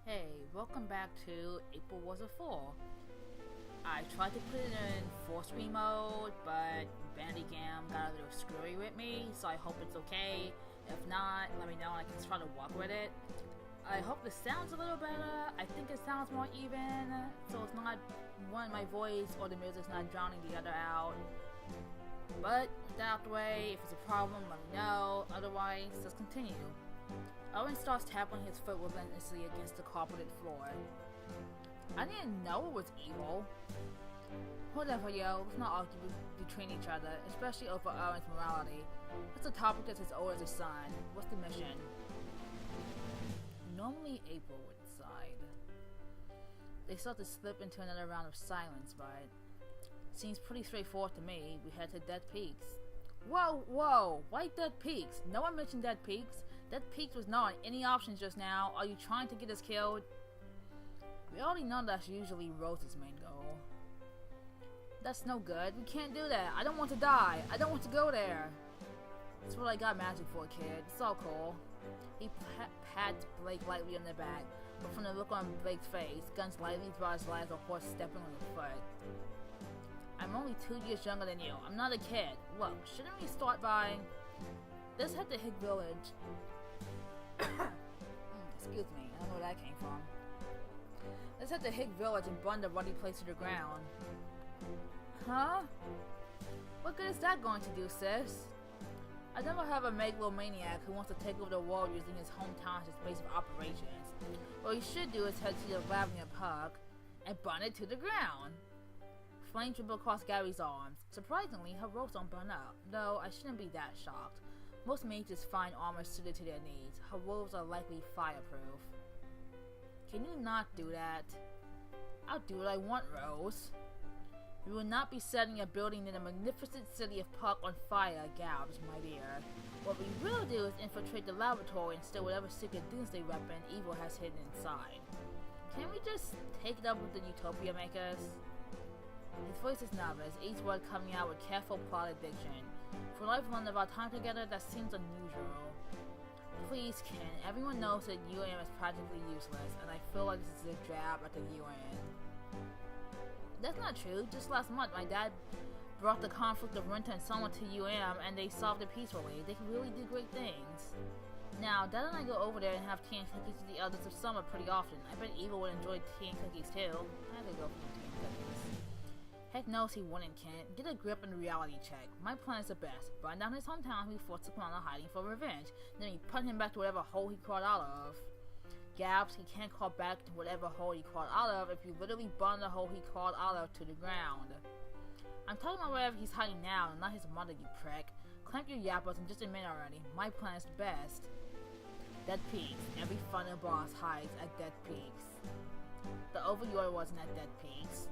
Hey, welcome back to April Was a Fool. I tried to put it in full screen mode, but Bandicam got a little screwy with me, so I hope it's okay. If not, let me know and I can try to walk with it. I hope the sound's a little better. I think it sounds more even, so it's not one my voice or the music's not drowning the other out. But with that out the way, if it's a problem, let me know. Otherwise, let's continue. Owen starts tapping his foot relentlessly against the carpeted floor. I didn't know it was evil. Whatever, yo, let's not argue between each other, especially over Owen's morality. It's a topic that's as old as the sun. What's the mission? Normally April would decide. They start to slip into another round of silence, but seems pretty straightforward to me. We head to Dead Peaks. Whoa, why Dead Peaks? No one mentioned Dead Peaks. Dead Peaks was not any options just now. Are you trying to get us killed? We already know that's usually Rose's main goal. That's no good. We can't do that. I don't want to die. I don't want to go there. That's what I got magic for, kid. It's all cool. He pats Blake lightly on the back, but from the look on Blake's face, guns lightly brought his like a horse stepping on his foot. I'm only 2 years younger than you. I'm not a kid. Look, shouldn't we start by... Let's head to Hick Village. Excuse me, I don't know where that came from. Let's head to Hick Village and burn the ruddy place to the ground. Huh? What good is that going to do, sis? I never have a megalomaniac who wants to take over the world using his hometown as his base of operations. What he should do is head to the Lavender Park and burn it to the ground. Flames dribble across Gary's arms. Surprisingly, her robes don't burn up, though I shouldn't be that shocked. Most mages find armor suited to their needs. Her robes are likely fireproof. Can you not do that? I'll do what I want, Rose. We will not be setting a building in the magnificent city of Park on fire, Gabs, my dear. What we will do is infiltrate the laboratory and steal whatever secret doomsday weapon evil has hidden inside. Can we just take it up with the Utopia makers? His voice is nervous, each word coming out with careful plotted diction. For life one of our time together, that seems unusual. Please, Ken, everyone knows that UM is practically useless, and I feel like this is a jab at the UN. That's not true. Just last month, my dad brought the conflict of Renta and Summer to UM, and they solved it peacefully. They can really do great things. Now, Dad and I go over there and have tea and cookies with the elders of Summer pretty often. I bet Evil would enjoy tea and cookies too. I could go for some tea and cookies. Heck knows he wouldn't, Kent. Get a grip and reality check. My plan is the best. Burn down his hometown, we force him on hiding for revenge. Then we put him back to whatever hole he crawled out of. Gabs, he can't crawl back to whatever hole he crawled out of if you literally burn the hole he crawled out of to the ground. I'm talking about wherever he's hiding now, and not his mother, you prick. Clamp your yappers and just admit already. My plan is the best. Dead Peaks. Every final boss hides at Dead Peaks. The Overlord wasn't at Dead Peaks.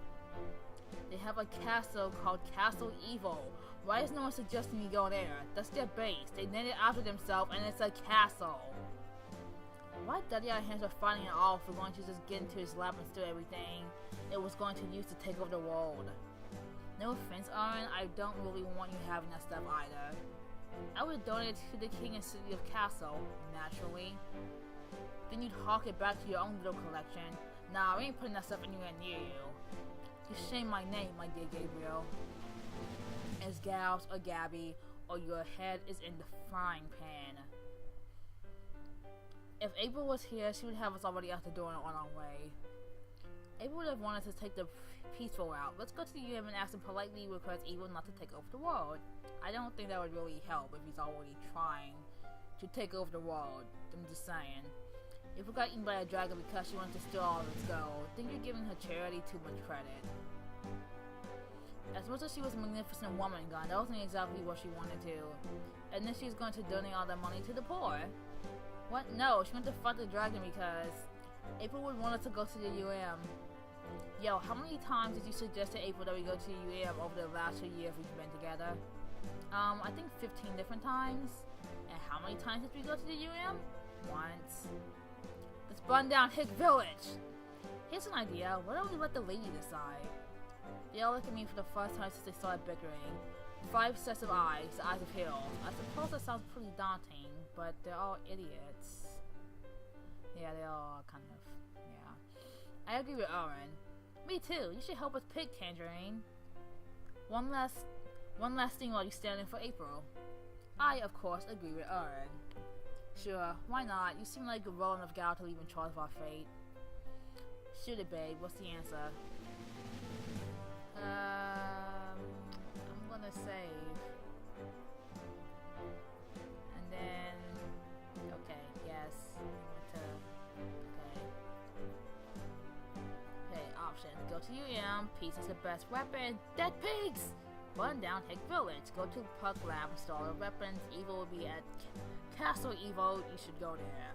They have a castle called Castle Evil. Why is no one suggesting we go there? That's their base. They named it after themselves, and it's a castle. Why dirty our hands are fighting it all if we're going to just get into his lab and steal everything it was going to use to take over the world? No offense, Aaron, I don't really want you having that stuff either. I would donate it to the king and city of Castle, naturally. Then you'd hawk it back to your own little collection. Nah, we ain't putting that stuff anywhere near you. You shame my name, my dear Gabriel. As Gabs or Gabby, or your head is in the frying pan. If April was here, she would have us already out the door and on our way. April would have wanted to take the peaceful route. Let's go to the UM and ask him politely request Evil not to take over the world. I don't think that would really help if he's already trying to take over the world. I'm just saying. If we got eaten by a dragon because she wanted to steal all of its gold, I think you're giving her charity too much credit. As much as she was a magnificent woman gun, that wasn't exactly what she wanted to. And then she's going to donate all that money to the poor. What? No, she went to fight the dragon because April would want us to go to the UM. Yo, how many times did you suggest to April that we go to the UM over the last 2 years we've been together? I think 15 different times. And how many times did we go to the UM? Once. Let's burn down Hick Village! Here's an idea. Why don't we let the lady decide? They all look at me for the first time since they started bickering. 5 sets of eyes, the eyes of Hill. I suppose that sounds pretty daunting, but they're all idiots. Yeah, they all kind of, agree with Oren. Me too. You should help us pick Tangerine. One last thing while you stand in for April. I, of course, agree with Oren. Sure, why not? You seem like a well enough gal to leave in charge of our fate. Shoot it, babe. What's the answer? I'm gonna save. And then... Okay, yes. Okay, options. Go to UM. Peace is the best weapon. Dead pigs! Burn down Hick Village. Go to Puck Lab. Install the weapons. Evil will be at Castle Evo. You should go there.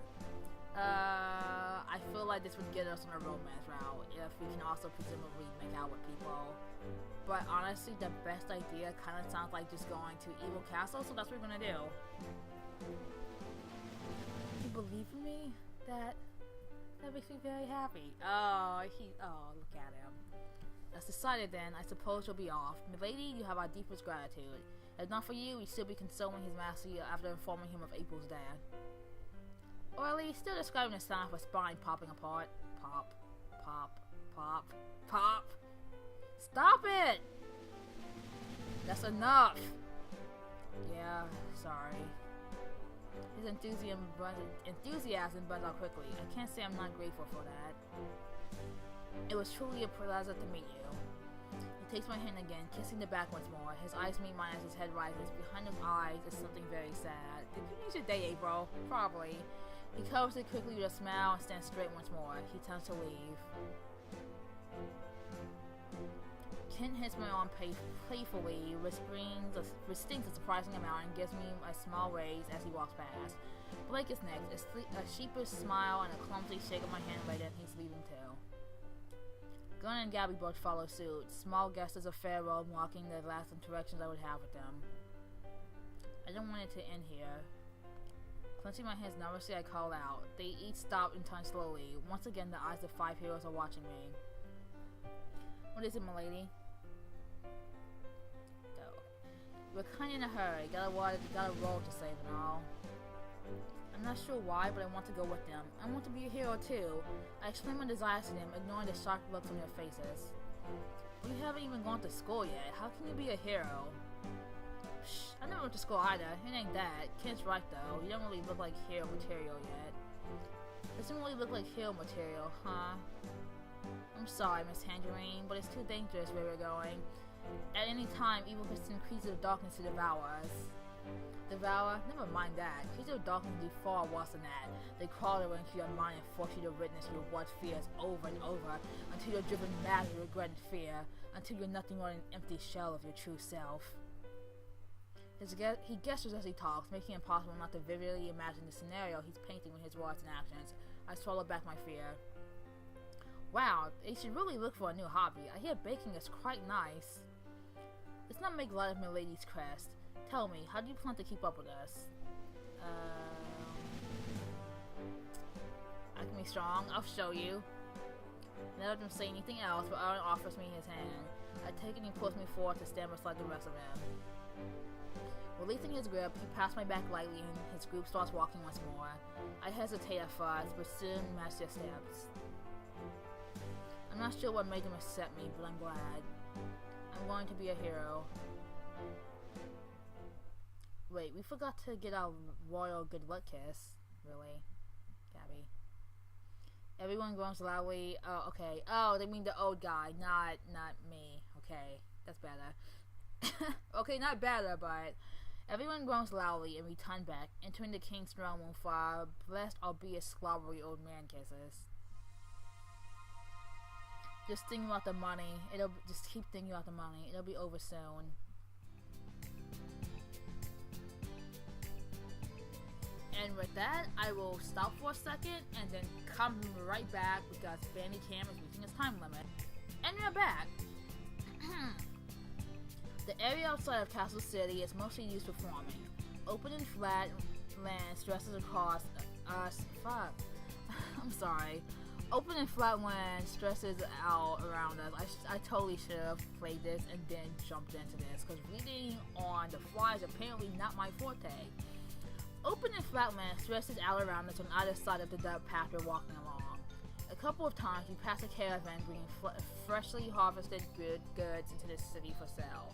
I feel like this would get us on a romance route if we can also presumably make out with people. But honestly, the best idea kind of sounds like just going to Evil Castle, so that's what we're gonna do. You believe in me? That makes me very happy. Oh, look at him. That's decided then. I suppose you'll be off. Milady, you have our deepest gratitude. If not for you, we'd still be consoling his master after informing him of April's dad. Or at least still describing the sound of a spine popping apart. Pop, pop, pop, pop. Stop it! That's enough! Yeah, sorry. His enthusiasm burns out quickly. I can't say I'm not grateful for that. It was truly a pleasure to meet you. He takes my hand again, kissing the back once more. His eyes meet mine as his head rises. Behind his eyes is something very sad. Did you use your day, April? Probably. He covers it quickly with a smile and stands straight once more. He turns to leave. Kent hits my arm playfully, which stings a surprising amount and gives me a small raise as he walks past. Blake is next, a sheepish smile and a clumsy shake of my hand later, and he's leaving too. Gunn and Gabby both follow suit, small gestures of farewell marking the last interactions I would have with them. I don't want it to end here. Clenching my hands nervously, I call out. They each stop and turn slowly. Once again, the eyes of 5 heroes are watching me. What is it, milady? Go. We're kinda in a hurry. Got a role to save and all. I'm not sure why, but I want to go with them. I want to be a hero too. I explain my desires to them, ignoring the shocked looks on their faces. We haven't even gone to school yet. How can you be a hero? Shh, I never went to school either. It ain't that. Kent's right though. You don't really look like hero material yet. Doesn't really look like hero material, huh? I'm sorry, Miss Tangerine, but it's too dangerous where we're going. At any time, evil Christian creatures of darkness to devour us. Devour? Never mind that. Creatures of darkness do far worse than that. They crawl into your mind and force you to witness your worst fears over and over until you're driven mad with regret and fear, until you're nothing more than an empty shell of your true self. He gestures as he talks, making it impossible not to vividly imagine the scenario he's painting with his words and actions. I swallow back my fear. Wow, they should really look for a new hobby. I hear baking is quite nice. Let's not make light of Milady's crest. Tell me, how do you plan to keep up with us? I can be strong. I'll show you. None of them say anything else, but Aaron offers me his hand. I take it and he pulls me forward to stand beside the rest of them. Releasing his grip, he pats my back lightly and his group starts walking once more. I hesitate at first, but soon match their steps. I'm not sure what made them accept me, but I'm glad. I'm going to be a hero. Wait, we forgot to get our royal good luck kiss. Really? Gabby. Everyone groans loudly. Oh, okay. Oh, they mean the old guy, not me. Okay, that's better. Okay, not better, but... Everyone groans loudly and we turn back, entering the king's throne room for our blessed, albeit slobbery old man kisses. Just thinking about the money. Just keep thinking about the money. It'll be over soon. And with that, I will stop for a second and then come right back because Bandicam is reaching its time limit. And we're back. The area outside of Castle City is mostly used for farming. Open and flat land stretches across us. Fuck. I'm sorry. Open and flat land stresses out around us. I totally should have played this and then jumped into this because reading on the fly is apparently not my forte. Open and flat land stretches out around us on either side of the dirt path we're walking along. A couple of times we passed a caravan bringing freshly harvested goods into the city for sale.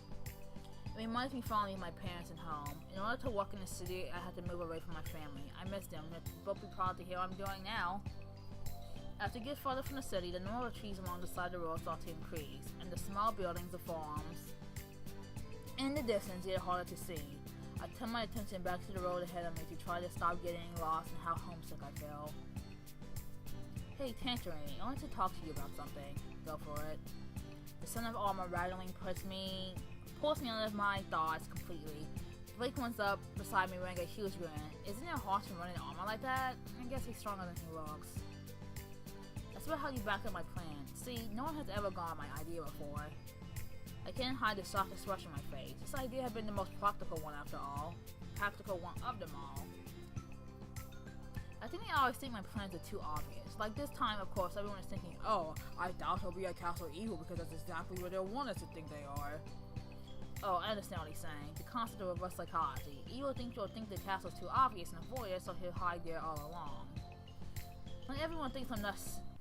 It reminds me fondly of my parents and home. In order to work in the city, I had to move away from my family. I miss them, and they'll be proud to hear what I'm doing now. As we get further from the city, the number of trees along the side of the road start to increase, and the small buildings of farms in the distance get harder to see. I turn my attention back to the road ahead of me to try to stop getting lost and how homesick I feel. Hey, Tangerine, I want to talk to you about something. Go for it. The sound of armor rattling pulls me out of my thoughts completely. Blake runs up beside me wearing a huge grin. Isn't it harsh to run in armor like that? I guess he's stronger than he looks. That's about how you back up my plan. See, no one has ever gone my idea before. I can't hide the shocked expression on my face. This idea had been the most practical one after all. Practical one of them all. I think I always think my plans are too obvious. Like this time, of course, everyone is thinking, oh, I doubt he'll be at Castle Evil because that's exactly what they'll want us to think they are. Oh, I understand what he's saying. The concept of reverse psychology. Evil thinks you'll think the castle's too obvious and avoid it, so he'll hide there all along. Not everyone thinks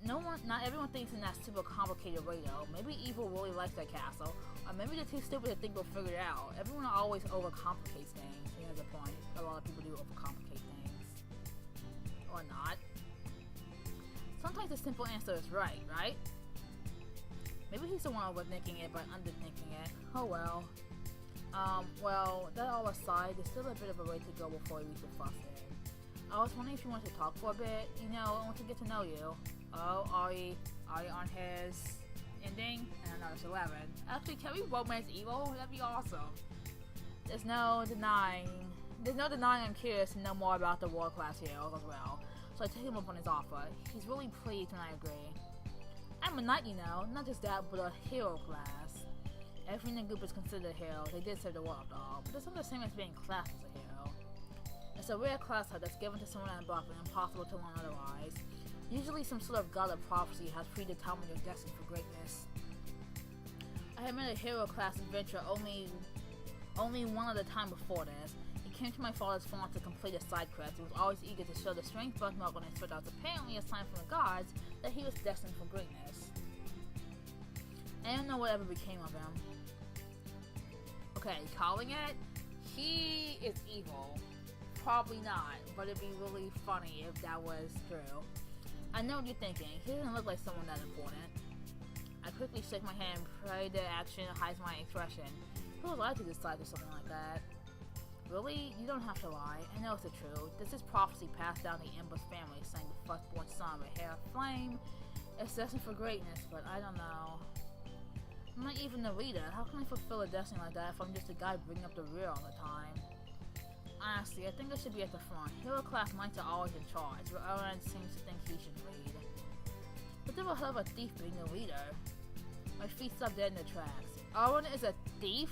not everyone thinks in that super complicated way though. Maybe Evil really likes that castle, or maybe they're too stupid to think they'll figure it out. Everyone always overcomplicates things. He has a point. A lot of people do overcomplicate things. Or not. Sometimes the simple answer is right? Maybe he's the one overthinking it by underthinking it. Oh well. Well, that all aside, there's still a bit of a way to go before we reach the fuss in. I was wondering if you wanted to talk for a bit. You know, I want to get to know you. Oh, are you on his ending? And I know it's 11. Actually, can we romance Evil? That'd be awesome. There's no denying I'm curious to know more about the world-class heroes as well. So I take him up on his offer. He's really pleased when I agree. I'm a knight, you know. Not just that, but a hero class. Everyone in the group is considered a hero. They did save the world, after all. But it's not the same as being classed as a hero. It's a rare class type that's given to someone unbucked and impossible to learn otherwise. Usually some sort of god of prophecy has predetermined your destiny for greatness. I had met a hero class adventurer only one other time before this. He came to my father's farm to complete a side quest. He was always eager to show the strange birthmark on his foot that was apparently a sign from the gods that he was destined for greatness. I don't know whatever became of him. Okay, calling it? He is evil. Probably not, but it'd be really funny if that was true. I know what you're thinking. He doesn't look like someone that important. I quickly shake my hand and pray that action hides my expression. Who would like to decide to something like that? Really? You don't have to lie. I know it's the truth. This is prophecy passed down the Ember's family, saying the firstborn son with hair of flame is destined for greatness, but I don't know. I'm not even the leader. How can I fulfill a destiny like that if I'm just a guy bringing up the rear all the time? Honestly, I think I should be at the front. Hero class knights are always in charge, but everyone seems to think he should lead. But there will have a thief being the leader. My feet stop dead in the tracks. Owen is a thief?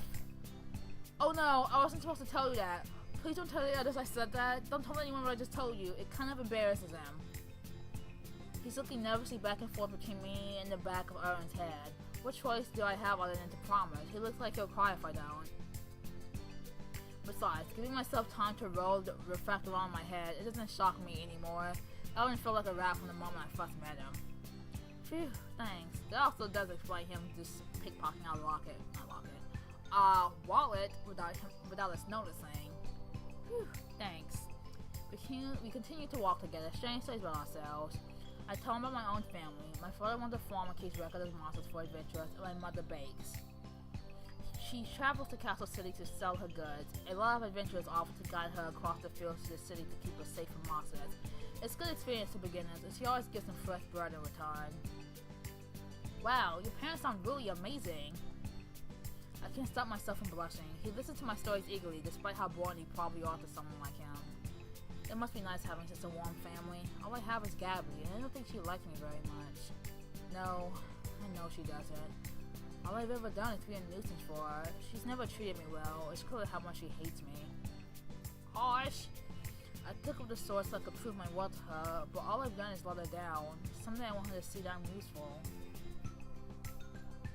Oh no, I wasn't supposed to tell you that. Please don't tell the others I said that. Don't tell anyone what I just told you. It kind of embarrasses him. He's looking nervously back and forth between me and the back of Owen's head. What choice do I have other than to promise? He looks like he'll cry if I don't. Besides, giving myself time to reflect around my head, it doesn't shock me anymore. Owen felt like a rat from the moment I first met him. Phew, thanks. That also does explain him just pickpocketing our wallet without us noticing. Whew, thanks. We continue to walk together, sharing stories about ourselves. I tell him about my own family. My father runs a farm and keeps records of monsters for adventurers, and my mother bakes. She travels to Castle City to sell her goods. A lot of adventurers offer to guide her across the fields to the city to keep her safe from monsters. It's a good experience to beginners, and she always gets some fresh bread in return. Wow, your parents sound really amazing. I can't stop myself from blushing. He listens to my stories eagerly, despite how boring they probably are to someone like him. It must be nice having such a warm family. All I have is Gabby, and I don't think she likes me very much. No, I know she doesn't. All I've ever done is be a nuisance for her. She's never treated me well. It's clear how much she hates me. Gosh! I took up the sword so I could prove my worth to her, but all I've done is let her down. Someday I want her to see that I'm useful.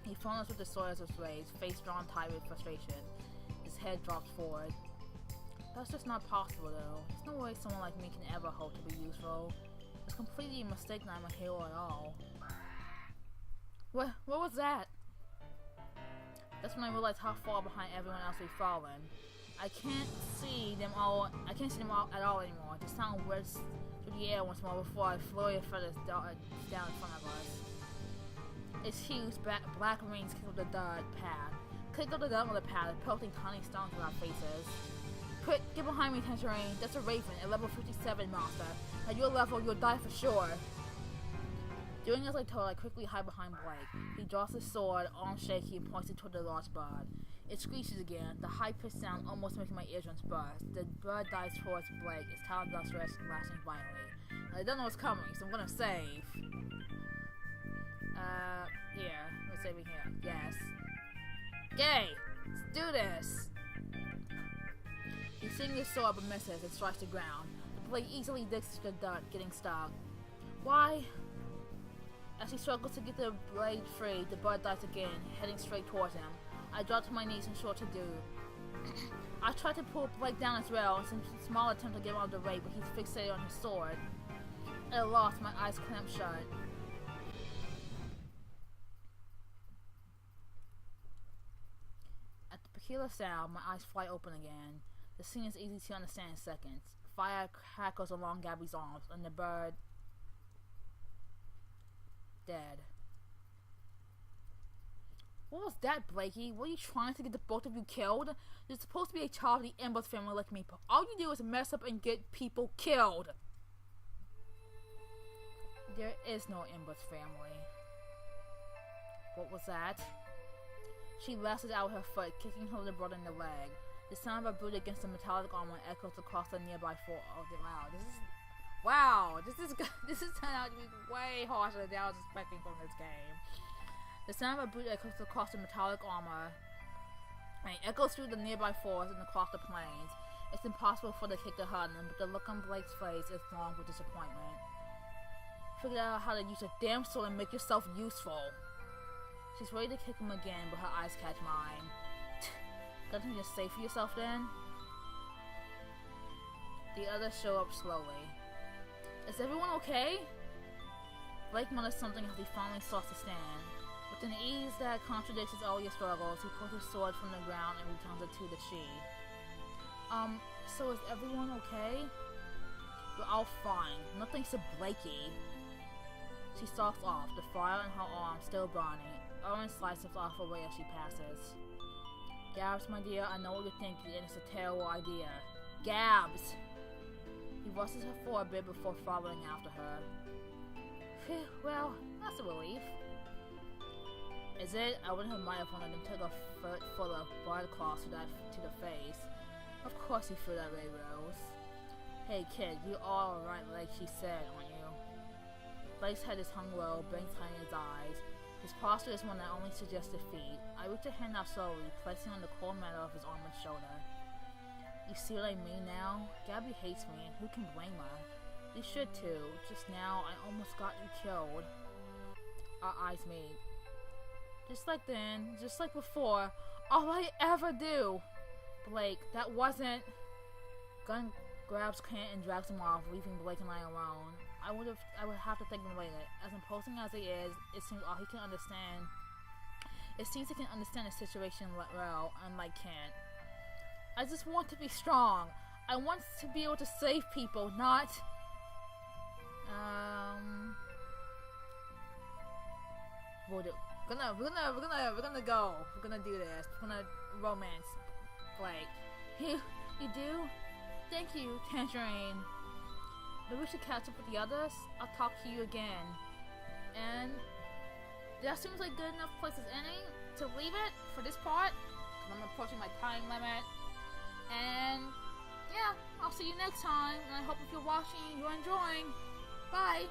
He fumbles with the sword as it raised, face drawn tight with frustration. His head drops forward. That's just not possible though. There's no way someone like me can ever hope to be useful. It's completely a mistake that I'm a hero at all. What was that? That's when I realized how far behind everyone else we've fallen. I can't see them all at all anymore. The sound whizzed through the air once more before a flurry of feathers down in front of us. Its huge black wings kicked up the dirt path. Clicked up the dirt on the path, pelting tiny stones at our faces. Quick, get behind me, Tangerine. That's a raven, a level 57 monster. At your level, you'll die for sure. Doing as I told, I quickly hide behind Blake. He draws his sword, arm shaky, and points it toward the large bird. It screeches again, the high-pitched sound almost making my eardrums burst. The bird dives towards Blake, its talon dust lashing violently. I don't know what's coming, so I'm gonna save. Here. Let's save it here. Yes. Yay! Let's do this! He swings his sword but misses and strikes the ground. The blade easily digs to the dirt, getting stuck. Why? As he struggles to get the blade free, the bird dives again, heading straight towards him. I drop to my knees and short to do. I try to pull Blake down as well in some small attempt to get him out of the way, but he's fixated on his sword. At a loss, my eyes clamp shut. At the peculiar sound, my eyes fly open again. The scene is easy to understand in seconds. Fire crackles along Gabby's arms, and the bird... dead. What was that, Blakey? Were you trying to get the both of you killed? You're supposed to be a child of the Embers family like me, but all you do is mess up and get people killed. There is no Embers family. What was that? She lasted out her foot, kicking her little brother in the leg. The sound of a boot against the metallic armor echoes across the nearby floor. Oh, wow, this is turned out to be way harsher than I was expecting from this game. The sound of a boot echoes across the metallic armor and echoes through the nearby forest and across the plains. It's impossible for the kick to hurt him, but the look on Blake's face is long with disappointment. Figure out how to use a damn sword and make yourself useful. She's ready to kick him again, but her eyes catch mine. Doesn't you just say for yourself then? The others show up slowly. Is everyone okay? Blake mutters something as he finally starts to stand. With an ease that contradicts his earlier struggles, he pulls his sword from the ground and returns it to the sheath. So is everyone okay? We're all fine. Nothing's so Blakey. She stalks off, the fire in her arm still burning. Owen slices off away as she passes. Gabs, my dear, I know what you're thinking, and it's a terrible idea. Gabs! He rustles her for a bit before following after her. Phew, well, that's a relief. Is it? I wouldn't have minded if one of them took a foot full of blood clots to the face. Of course you feel that way, Rose. Hey kid, you are alright like she said, aren't you? Blake's head is hung low, bangs high in his eyes. His posture is one that only suggests defeat. I reach a hand out slowly, placing on the cold metal of his armored shoulder. You see what I mean now? Gabby hates me, and who can blame her? You should too. Just now, I almost got you killed. Our eyes meet. Just like then, just like before, all I ever do! Blake, that wasn't... Gun grabs Kent and drags him off, leaving Blake and I alone. I would have to think him later. As imposing as he is, it seems all he can understand. It seems he can understand the situation well, unlike Kent. I just want to be strong. I want to be able to save people, not... We're gonna do this. We're gonna romance Blake. You do? Thank you, Tangerine. Maybe we should catch up with the others. I'll talk to you again. And that seems like good enough place as any to leave it for this part. I'm approaching my time limit. And yeah, I'll see you next time. And I hope if you're watching, you're enjoying. Bye.